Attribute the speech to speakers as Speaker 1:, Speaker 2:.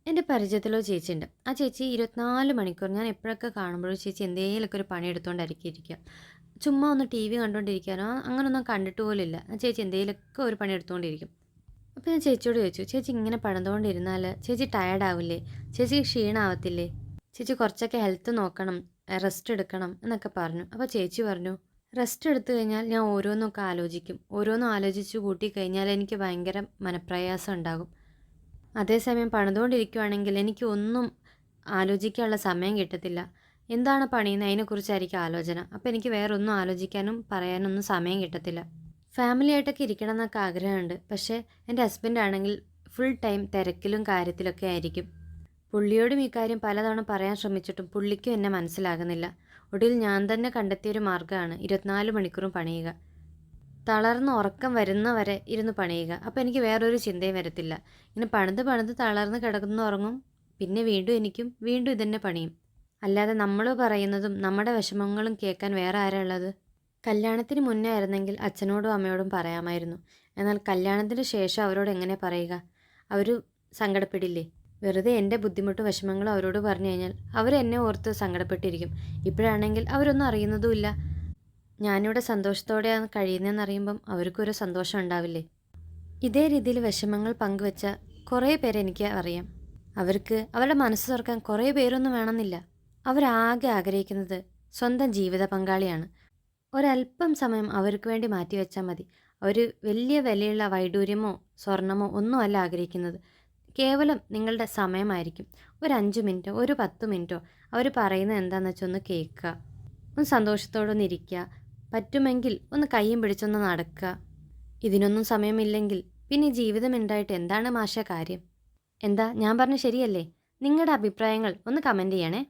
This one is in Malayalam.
Speaker 1: എൻ്റെ പരിചയത്തിലോ ചേച്ചിയുണ്ട്. ആ ചേച്ചി 24 മണിക്കൂർ ഞാൻ എപ്പോഴൊക്കെ കാണുമ്പോഴും ചേച്ചി എന്തേലൊക്കെ ഒരു പണി എടുത്തുകൊണ്ടായിരിക്കും ഇരിക്കുക. ചുമ്മാ ഒന്ന് ടി.വി കണ്ടുകൊണ്ടിരിക്കാനോ അങ്ങനൊന്നും കണ്ടിട്ട് പോലുമില്ല. ആ ചേച്ചി എന്തേലൊക്കെ ഒരു പണി എടുത്തുകൊണ്ടിരിക്കും. അപ്പോൾ ഞാൻ ചേച്ചിയോട് ചോദിച്ചു, ചേച്ചി ഇങ്ങനെ പണിതുകൊണ്ടിരുന്നാൽ ചേച്ചി ടയേർഡ് ആവില്ലേ? ചേച്ചിക്ക് ക്ഷീണമാവത്തില്ലേ? ചേച്ചി കുറച്ചൊക്കെ ഹെൽത്ത് നോക്കണം, റെസ്റ്റ് എടുക്കണം എന്നൊക്കെ പറഞ്ഞു. അപ്പോൾ ചേച്ചി പറഞ്ഞു, റെസ്റ്റ് എടുത്തു കഴിഞ്ഞാൽ ഞാൻ ഓരോന്നൊക്കെ ആലോചിക്കും. ഓരോന്നും ആലോചിച്ച് കൂട്ടി കഴിഞ്ഞാൽ എനിക്ക് ഭയങ്കര മനപ്രയാസം ഉണ്ടാകും. അതേസമയം പണിതുകൊണ്ടിരിക്കുകയാണെങ്കിൽ എനിക്ക് ഒന്നും ആലോചിക്കാനുള്ള സമയം കിട്ടത്തില്ല. എന്താണ് പണിയുന്നത് അതിനെക്കുറിച്ചായിരിക്കും ആലോചന. അപ്പോൾ എനിക്ക് വേറെ ഒന്നും ആലോചിക്കാനും പറയാനൊന്നും സമയം കിട്ടത്തില്ല. ഫാമിലി ആയിട്ടൊക്കെ ഇരിക്കണം എന്നൊക്കെ ആഗ്രഹമുണ്ട്. പക്ഷേ എൻ്റെ ഹസ്ബൻഡ് ആണെങ്കിൽ ഫുൾ ടൈം തിരക്കിലും കാര്യത്തിലൊക്കെ ആയിരിക്കും. പുള്ളിയോടും ഈ കാര്യം പലതവണ പറയാൻ ശ്രമിച്ചിട്ടും പുള്ളിക്കും എന്നെ മനസ്സിലാകുന്നില്ല. ഒടുവിൽ ഞാൻ തന്നെ കണ്ടെത്തിയൊരു മാർഗ്ഗമാണ് 24 മണിക്കൂറും പണിയുക. തളർന്ന് ഉറക്കം വരുന്നവരെ ഇരുന്ന് പണിയുക. അപ്പോൾ എനിക്ക് വേറൊരു ചിന്തയും വരത്തില്ല. ഇങ്ങനെ പണിത് പണിത് തളർന്ന് കിടന്ന് ഉറങ്ങും. പിന്നെ വീണ്ടും എനിക്കും വീണ്ടും ഇതന്നെ പണിയും. അല്ലാതെ നമ്മൾ പറയുന്നതും നമ്മുടെ വിഷമങ്ങളും കേൾക്കാൻ വേറെ ആരാ ഉള്ളത്? കല്യാണത്തിന് മുന്നേ ആയിരുന്നെങ്കിൽ അച്ഛനോടും അമ്മയോടും പറയാമായിരുന്നു. എന്നാൽ കല്യാണത്തിന് ശേഷം അവരോട് എങ്ങനെ പറയുക? അവർ സങ്കടപ്പെടില്ലേ? വെറുതെ എൻ്റെ ബുദ്ധിമുട്ടും വിഷമങ്ങളും അവരോട് പറഞ്ഞു കഴിഞ്ഞാൽ അവരെന്നെ ഓർത്ത് സങ്കടപ്പെട്ടിരിക്കും. ഇപ്പോഴാണെങ്കിൽ അവരൊന്നും അറിയുന്നതുമില്ല. ഞാനിവിടെ സന്തോഷത്തോടെയാണ് കഴിയുന്നതെന്നറിയുമ്പം അവർക്കൊരു സന്തോഷം ഉണ്ടാവില്ലേ? ഇതേ രീതിയിൽ വിഷമങ്ങൾ പങ്കുവെച്ച കുറേ പേരെ എനിക്ക് അറിയാം. അവർക്ക് അവരുടെ മനസ്സ് തുറക്കാൻ കുറേ പേരൊന്നും വേണമെന്നില്ല. അവരാകെ ആഗ്രഹിക്കുന്നത് സ്വന്തം ജീവിത പങ്കാളിയാണ്. ഒരല്പം സമയം അവർക്ക് വേണ്ടി മാറ്റിവെച്ചാൽ മതി. അവർ വലിയ വിലയുള്ള വൈഡൂര്യമോ സ്വർണമോ ഒന്നുമല്ല ആഗ്രഹിക്കുന്നത്. കേവലം നിങ്ങളുടെ സമയമായിരിക്കും. ഒരു 5 മിനിറ്റോ ഒരു 10 മിനിറ്റോ അവർ പറയുന്നത് എന്താണെന്ന് വെച്ചാൽ ഒന്ന് കേൾക്കുക. ഒന്ന് സന്തോഷത്തോടൊന്ന് ഇരിക്കുക. പറ്റുമെങ്കിൽ ഒന്ന് കയ്യും പിടിച്ചൊന്ന് നടക്കുക. ഇതിനൊന്നും സമയമില്ലെങ്കിൽ പിന്നെ ഈ ജീവിതം ഉണ്ടായിട്ട് എന്താണ് മാഷ കാര്യം? എന്താ ഞാൻ പറഞ്ഞ ശരിയല്ലേ? നിങ്ങളുടെ അഭിപ്രായങ്ങൾ ഒന്ന് കമൻറ്റ് ചെയ്യണേ.